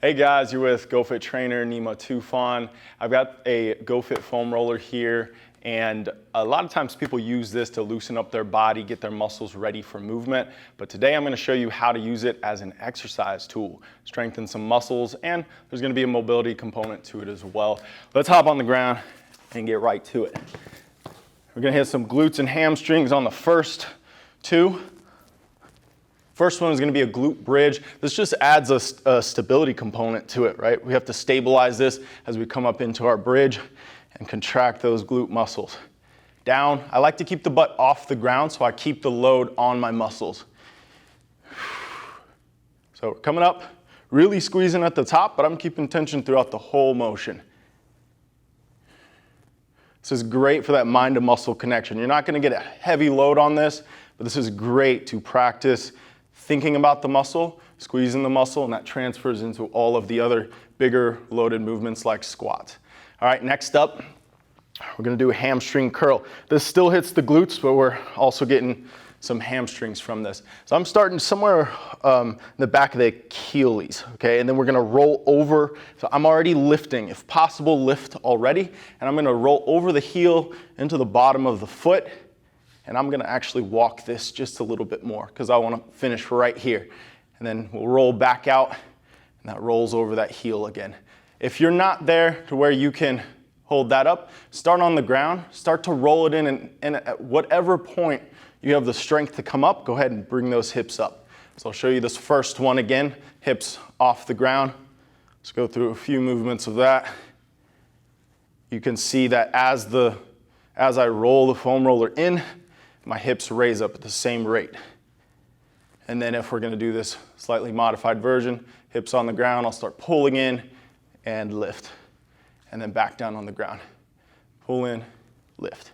Hey guys, you're with GoFit Trainer, Nima Toofan. I've got a GoFit foam roller here, and a lot of times people use this to loosen up their body, get their muscles ready for movement. But today I'm gonna show you how to use it as an exercise tool, strengthen some muscles, and there's gonna be a mobility component to it as well. Let's hop on the ground and get right to it. We're gonna hit some glutes and hamstrings on the first two. First one is going to be a glute bridge. This just adds a stability component to it, right? We have to stabilize this as we come up into our bridge and contract those glute muscles. Down, I like to keep the butt off the ground so I keep the load on my muscles. So coming up, really squeezing at the top, but I'm keeping tension throughout the whole motion. This is great for that mind to muscle connection. You're not going to get a heavy load on this, but this is great to practice thinking about the muscle, squeezing the muscle, and that transfers into all of the other bigger loaded movements like squats. All right, next up, we're gonna do a hamstring curl. This still hits the glutes, but we're also getting some hamstrings from this. So I'm starting somewhere in the back of the Achilles, okay? And then we're gonna roll over. So I'm already lifting, if possible, lift already. And I'm gonna roll over the heel into the bottom of the foot. And I'm gonna actually walk this just a little bit more because I wanna finish right here. And then we'll roll back out and that rolls over that heel again. If you're not there to where you can hold that up, start on the ground, start to roll it in, and at whatever point you have the strength to come up, go ahead and bring those hips up. So I'll show you this first one again, hips off the ground. Let's go through a few movements of that. You can see that as I roll the foam roller in, my hips raise up at the same rate. And then if we're gonna do this slightly modified version, hips on the ground, I'll start pulling in and lift. And then back down on the ground. Pull in, lift.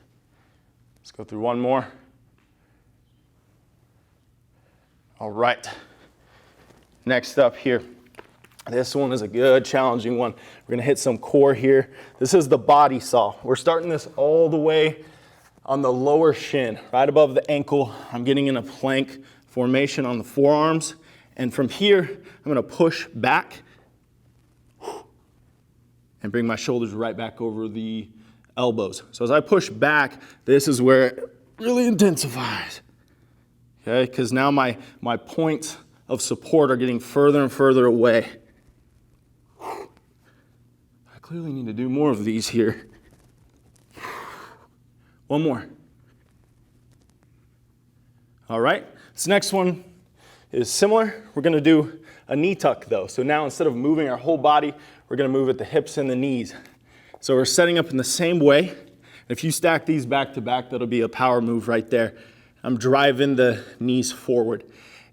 Let's go through one more. All right. Next up here, this one is a good challenging one. We're gonna hit some core here. This is the body saw. We're starting this all the way on the lower shin, right above the ankle. I'm getting in a plank formation on the forearms. And from here, I'm gonna push back and bring my shoulders right back over the elbows. So as I push back, this is where it really intensifies. Okay, because now my points of support are getting further and further away. I clearly need to do more of these here. One more. All right, this next one is similar. We're gonna do a knee tuck though. So now instead of moving our whole body, we're gonna move at the hips and the knees. So we're setting up in the same way. If you stack these back to back, that'll be a power move right there. I'm driving the knees forward.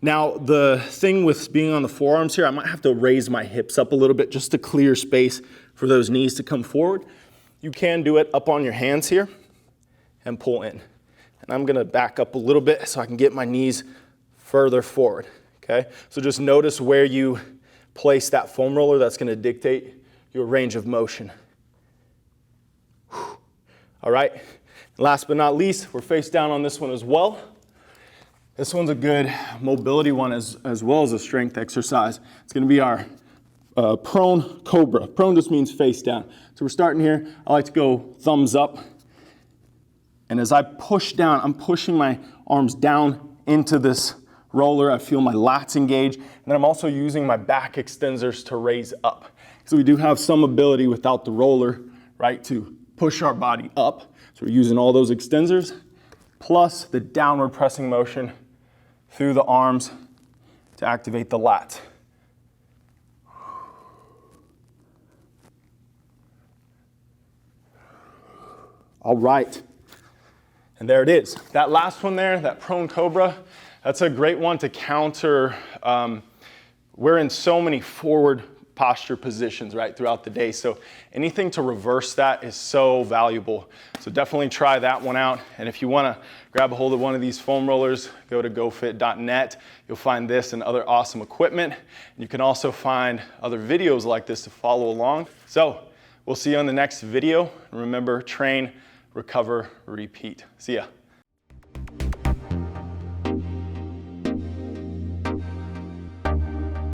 Now the thing with being on the forearms here, I might have to raise my hips up a little bit just to clear space for those knees to come forward. You can do it up on your hands here and pull in. And I'm gonna back up a little bit so I can get my knees further forward, okay? So just notice where you place that foam roller. That's gonna dictate your range of motion. All right, last but not least, we're face down on this one as well. This one's a good mobility one as well as a strength exercise. It's gonna be our prone Cobra. Prone just means face down. So we're starting here. I like to go thumbs up. And as I push down, I'm pushing my arms down into this roller. I feel my lats engage. And then I'm also using my back extensors to raise up. So we do have some ability without the roller, right, to push our body up. So we're using all those extensors, plus the downward pressing motion through the arms to activate the lats. All right. And there it is. That last one there, that prone Cobra, that's a great one to counter. We're in so many forward posture positions, right, throughout the day. So anything to reverse that is so valuable. So definitely try that one out. And if you want to grab a hold of one of these foam rollers, go to gofit.net. You'll find this and other awesome equipment. You can also find other videos like this to follow along. So we'll see you on the next video. Remember, train, recover, repeat. See ya.